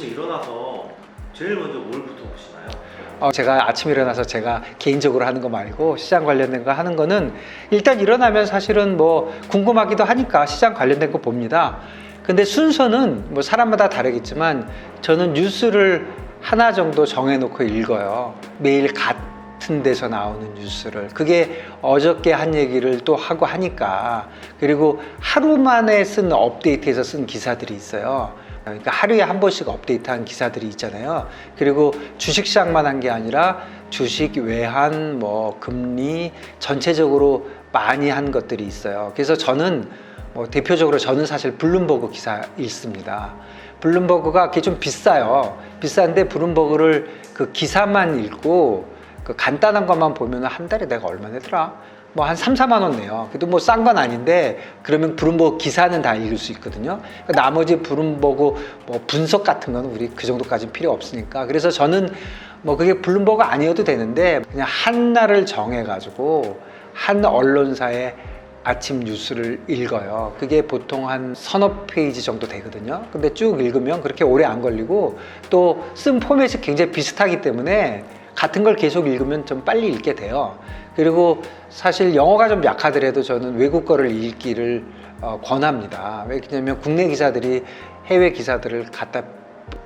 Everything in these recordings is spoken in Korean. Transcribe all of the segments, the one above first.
아침에 일어나서 제일 먼저 뭘부터 보시나요? 제가 아침에 일어나서 제가 개인적으로 하는 거 말고 시장 관련된 거 하는 거는 일단 일어나면 사실은 뭐 궁금하기도 하니까 시장 관련된 거 봅니다. 근데 순서는 뭐 사람마다 다르겠지만 저는 뉴스를 하나 정도 정해놓고 읽어요. 매일 같은 데서 나오는 뉴스를. 그게 어저께 한 얘기를 또 하고 하니까. 그리고 하루 만에 쓴 업데이트에서 쓴 기사들이 있어요. 그러니까 하루에 한 번씩 업데이트한 기사들이 있잖아요. 그리고 주식시장만 한 게 아니라 주식, 외환, 뭐 금리 전체적으로 많이 한 것들이 있어요. 그래서 저는 대표적으로 저는 사실 블룸버그 기사 읽습니다. 블룸버그가 그게 좀 비싸요. 비싼데 블룸버그를 그 기사만 읽고 그 간단한 것만 보면 한 달에 내가 얼마 내더라? 뭐 한 3, 4만 원 내요. 그래도 뭐 싼 건 아닌데 그러면 블룸버그 기사는 다 읽을 수 있거든요. 나머지 블룸버그 뭐 분석 같은 건 우리 그 정도까지는 필요 없으니까. 그래서 저는 뭐 그게 블룸버그 아니어도 되는데 그냥 한 날을 정해가지고 한 언론사의 아침 뉴스를 읽어요. 그게 보통 한 서너 페이지 정도 되거든요. 근데 쭉 읽으면 그렇게 오래 안 걸리고 또 쓴 포맷이 굉장히 비슷하기 때문에 같은 걸 계속 읽으면 좀 빨리 읽게 돼요. 그리고 사실 영어가 좀 약하더라도 저는 외국 거를 읽기를 권합니다. 왜냐면 국내 기사들이 해외 기사들을 갖다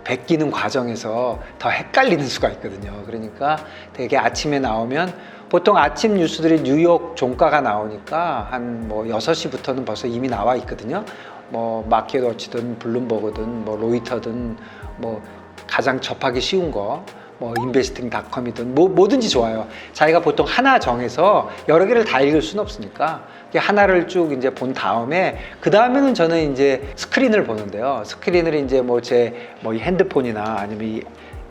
베끼는 과정에서 더 헷갈리는 수가 있거든요. 그러니까 되게 아침에 나오면 보통 아침 뉴스들이 뉴욕 종가가 나오니까 한 뭐 6시부터는 벌써 이미 나와 있거든요. 뭐 마켓워치든 블룸버그든 뭐 로이터든 뭐 가장 접하기 쉬운 거 뭐 인베스팅닷컴이든 뭐든지 좋아요. 자기가 보통 하나 정해서 여러 개를 다 읽을 수는 없으니까 하나를 쭉 이제 본 다음에 그 다음에는 저는 이제 스크린을 보는데요. 스크린을 이제 뭐 제 뭐 핸드폰이나 아니면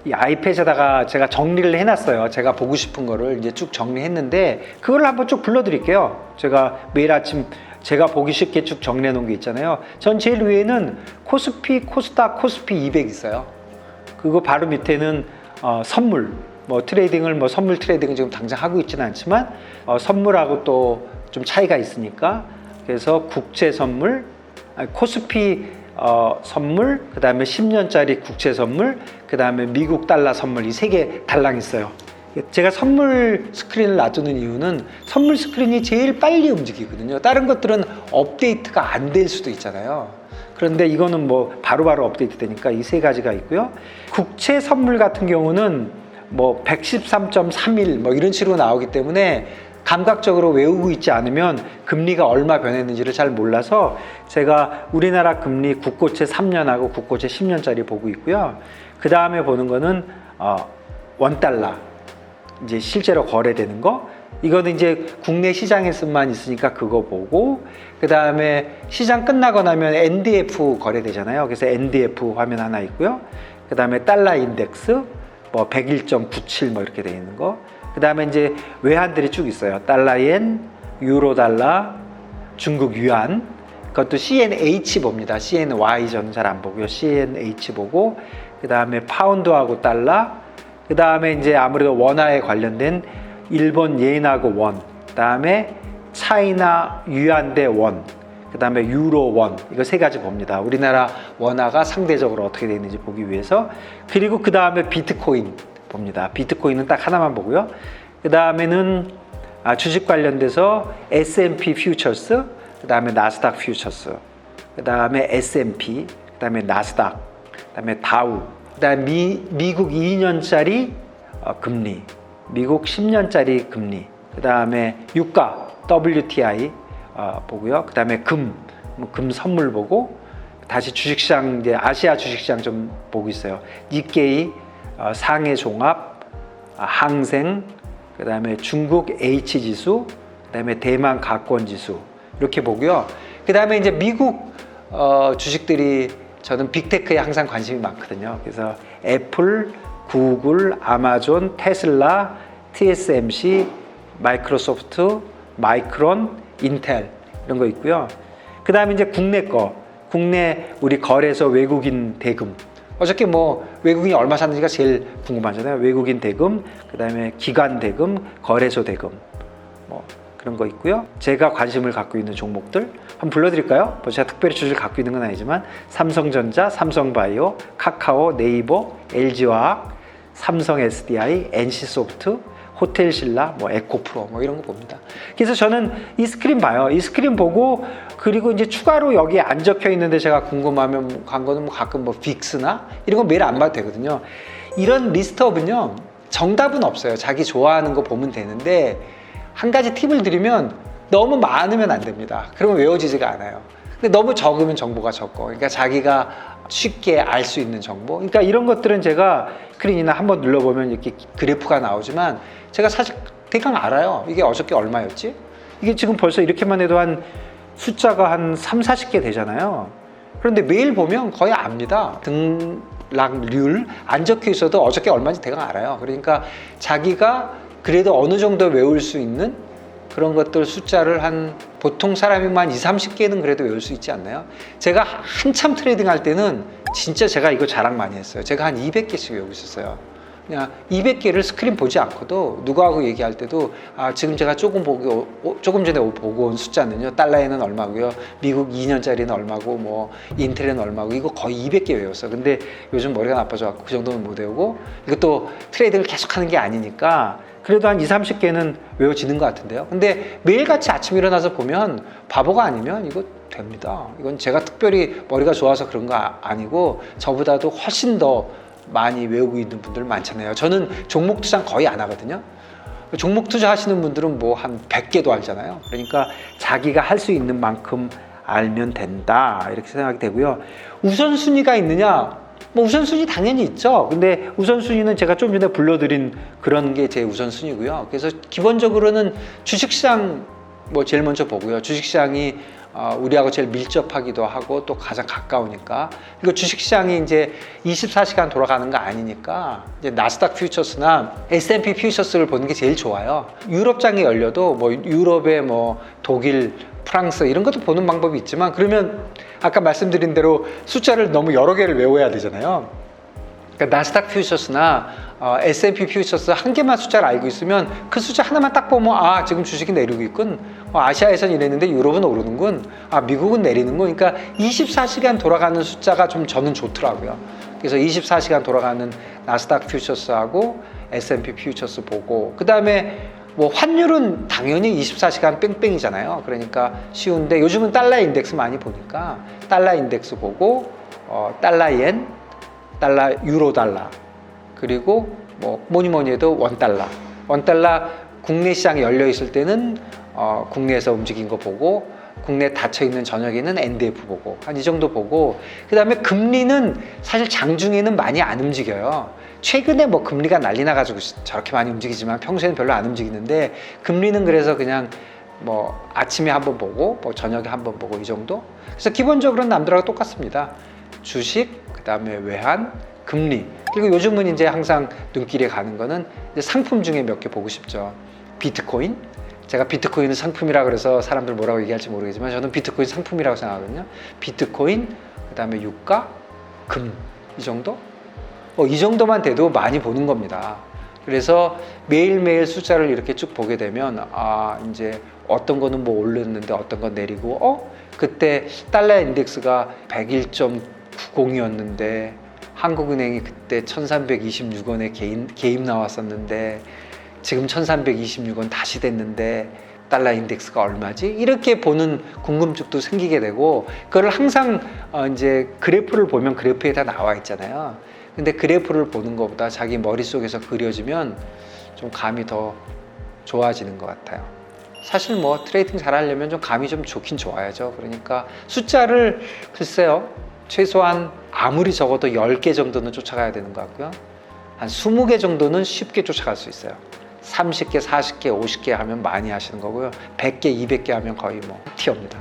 이 아이패드에다가 제가 정리를 해놨어요. 제가 보고 싶은 거를 이제 쭉 정리했는데 그걸 한번 쭉 불러드릴게요. 제가 매일 아침 제가 보기 쉽게 쭉 정리해 놓은 게 있잖아요. 전 제일 위에는 코스피, 코스닥, 코스피 200 있어요. 그거 바로 밑에는 선물, 뭐 트레이딩을 뭐 선물 트레이딩을 지금 당장 하고 있지는 않지만 선물하고 또 좀 차이가 있으니까 그래서 국채 선물, 코스피 선물, 그 다음에 10년짜리 국채 선물, 그 다음에 미국 달러 선물 이 세 개 달랑 있어요. 제가 선물 스크린을 놔두는 이유는 선물 스크린이 제일 빨리 움직이거든요. 다른 것들은 업데이트가 안 될 수도 있잖아요. 그런데 이거는 뭐 바로바로 업데이트 되니까 이 세 가지가 있고요. 국채 선물 같은 경우는 뭐 113.31 뭐 이런 식으로 나오기 때문에 감각적으로 외우고 있지 않으면 금리가 얼마 변했는지를 잘 몰라서 제가 우리나라 금리 국고채 3년하고 국고채 10년짜리 보고 있고요. 그 다음에 보는 거는 원달러 이제 실제로 거래되는 거 이거는 이제 국내 시장에서만 있으니까 그거 보고 그 다음에 시장 끝나고 나면 NDF 거래되잖아요. 그래서 NDF 화면 하나 있고요. 그 다음에 달러 인덱스 뭐 101.97 뭐 이렇게 돼 있는 거. 그 다음에 이제 외환들이 쭉 있어요. 달러엔, 유로 달러, 중국 유안. 그것도 CNH 봅니다. CNY 저는 잘 안 보고요. CNH 보고 그 다음에 파운드하고 달러. 그 다음에 이제 아무래도 원화에 관련된 일본 예인하고 원. 그 다음에 차이나 유안 대 원. 그 다음에 유로 원. 이거 세 가지 봅니다. 우리나라 원화가 상대적으로 어떻게 되어 있는지 보기 위해서. 그리고 그 다음에 비트코인 봅니다. 비트코인은 딱 하나만 보고요. 그 다음에는 주식 관련돼서 S&P 퓨처스, 그 다음에 나스닥 퓨처스, 그 다음에 S&P, 그 다음에 나스닥, 그 다음에 다우, 그 다음에 미국 2년짜리 금리, 미국 10년짜리 금리, 그 다음에 유가, WTI 보고요. 그 다음에 금 선물 보고, 다시 주식시장, 이제 아시아 주식시장 좀 보고 있어요. 니케이, 상해 종합, 항생, 그 다음에 중국 H지수, 그 다음에 대만 가권지수 이렇게 보고요. 그 다음에 이제 미국 주식들이 저는 빅테크에 항상 관심이 많거든요. 그래서 애플, 구글, 아마존, 테슬라, TSMC, 마이크로소프트, 마이크론, 인텔 이런 거 있고요. 그 다음에 이제 국내 우리 거래소 외국인 대금. 어저께 뭐 외국인이 얼마 샀는지가 제일 궁금하잖아요. 외국인 대금, 그 다음에 기관 대금, 거래소 대금, 뭐 그런 거 있고요. 제가 관심을 갖고 있는 종목들 한번 불러드릴까요? 뭐 제가 특별히 주식을 갖고 있는 건 아니지만 삼성전자, 삼성바이오, 카카오, 네이버, LG화학, 삼성 SDI, NC소프트, 호텔신라, 뭐 에코프로 뭐 이런 거 봅니다. 그래서 저는 이 스크린 봐요. 이 스크린 보고 그리고 이제 추가로 여기에 안 적혀 있는데 제가 궁금하면 간 거는 뭐 가끔 뭐 빅스나 이런 거 매일 안 봐도 되거든요. 이런 리스트업은요 정답은 없어요. 자기 좋아하는 거 보면 되는데 한 가지 팁을 드리면 너무 많으면 안 됩니다. 그러면 외워지지가 않아요. 근데 너무 적으면 정보가 적고, 그러니까 자기가 쉽게 알 수 있는 정보. 그러니까 이런 것들은 제가 스크린이나 한번 눌러보면 이렇게 그래프가 나오지만 제가 사실 대강 알아요. 이게 어저께 얼마였지? 이게 지금 벌써 이렇게만 해도 한 숫자가 한 3, 40개 되잖아요. 그런데 매일 보면 거의 압니다. 등락률 안 적혀 있어도 어저께 얼마인지 대강 알아요. 그러니까 자기가 그래도 어느 정도 외울 수 있는 그런 것들 숫자를 한 보통 사람이만 20, 30개는 그래도 외울 수 있지 않나요? 제가 한참 트레이딩 할 때는 진짜 제가 이거 자랑 많이 했어요. 제가 한 200개씩 외우고 있었어요. 그냥 200개를 스크린 보지 않고도 누구하고 얘기할 때도 지금 제가 조금 전에 보고 온 숫자는요, 달러에는 얼마고요, 미국 2년짜리는 얼마고, 뭐 인텔은 얼마고, 이거 거의 200개 외웠어요. 근데 요즘 머리가 나빠져갖고 그 정도는 못 외우고, 이것도 트레이딩을 계속하는 게 아니니까 그래도 한 20, 30개는 외워지는 것 같은데요. 근데 매일같이 아침 일어나서 보면 바보가 아니면 이거 됩니다. 이건 제가 특별히 머리가 좋아서 그런 거 아니고 저보다도 훨씬 더 많이 외우고 있는 분들 많잖아요. 저는 종목 투자 거의 안 하거든요. 종목 투자 하시는 분들은 뭐 한 100개도 알잖아요. 그러니까 자기가 할 수 있는 만큼 알면 된다, 이렇게 생각이 되고요. 우선순위가 있느냐? 뭐 우선순위 당연히 있죠. 근데 우선순위는 제가 좀 전에 불러드린 그런 게 제 우선순위고요. 그래서 기본적으로는 주식시장 뭐 제일 먼저 보고요. 주식시장이 우리하고 제일 밀접하기도 하고 또 가장 가까우니까. 그리고 주식시장이 이제 24시간 돌아가는 거 아니니까 이제 나스닥 퓨처스나 S&P 퓨처스를 보는 게 제일 좋아요. 유럽장이 열려도 뭐 유럽의 뭐 독일, 프랑스 이런 것도 보는 방법이 있지만, 그러면 아까 말씀드린 대로 숫자를 너무 여러 개를 외워야 되잖아요. 그러니까 나스닥 퓨처스나 S&P 퓨처스 한 개만 숫자를 알고 있으면 그 숫자 하나만 딱 보면 지금 주식이 내리고 있군, 아시아에선 이랬는데 유럽은 오르는군, 미국은 내리는군. 그러니까 24시간 돌아가는 숫자가 좀 저는 좋더라고요. 그래서 24시간 돌아가는 나스닥 퓨처스하고 S&P 퓨처스 보고, 그 다음에 뭐 환율은 당연히 24시간 뺑뺑이잖아요. 그러니까 쉬운데 요즘은 달러 인덱스 많이 보니까 달러 인덱스 보고 달러 옌, 달러 유로 달러, 그리고 뭐 뭐니 해도 원달러 국내 시장이 열려 있을 때는 국내에서 움직인 거 보고, 국내 닫혀 있는 저녁에는 NDF 보고, 한 이 정도 보고, 그 다음에 금리는 사실 장중에는 많이 안 움직여요. 최근에 뭐 금리가 난리 나가지고 저렇게 많이 움직이지만 평소에는 별로 안 움직이는데, 금리는 그래서 그냥 뭐 아침에 한번 보고 뭐 저녁에 한번 보고 이 정도. 그래서 기본적으로는 남들하고 똑같습니다. 주식, 그 다음에 외환, 금리, 그리고 요즘은 이제 항상 눈길에 가는 거는 이제 상품 중에 몇 개 보고 싶죠. 비트코인. 제가 비트코인은 상품이라 그래서 사람들 뭐라고 얘기할지 모르겠지만 저는 비트코인 상품이라고 생각하거든요. 비트코인, 그 다음에 유가, 금, 이 정도? 이 정도만 돼도 많이 보는 겁니다. 그래서 매일매일 숫자를 이렇게 쭉 보게 되면 이제 어떤 거는 뭐 오르는데 어떤 건 내리고, 그때 달러 인덱스가 101.90이었는데 한국은행이 그때 1326원에 개입 나왔었는데 지금 1326원 다시 됐는데 달러 인덱스가 얼마지? 이렇게 보는 궁금증도 생기게 되고, 그걸 항상 이제 그래프를 보면 그래프에 다 나와 있잖아요. 근데 그래프를 보는 것보다 자기 머릿속에서 그려지면 좀 감이 더 좋아지는 것 같아요. 사실 뭐 트레이딩 잘하려면 좀 감이 좀 좋긴 좋아야죠. 그러니까 숫자를 글쎄요, 최소한 아무리 적어도 10개 정도는 쫓아가야 되는 것 같고요. 한 20개 정도는 쉽게 쫓아갈 수 있어요. 30개, 40개, 50개 하면 많이 하시는 거고요. 100개, 200개 하면 거의 뭐 티옵니다.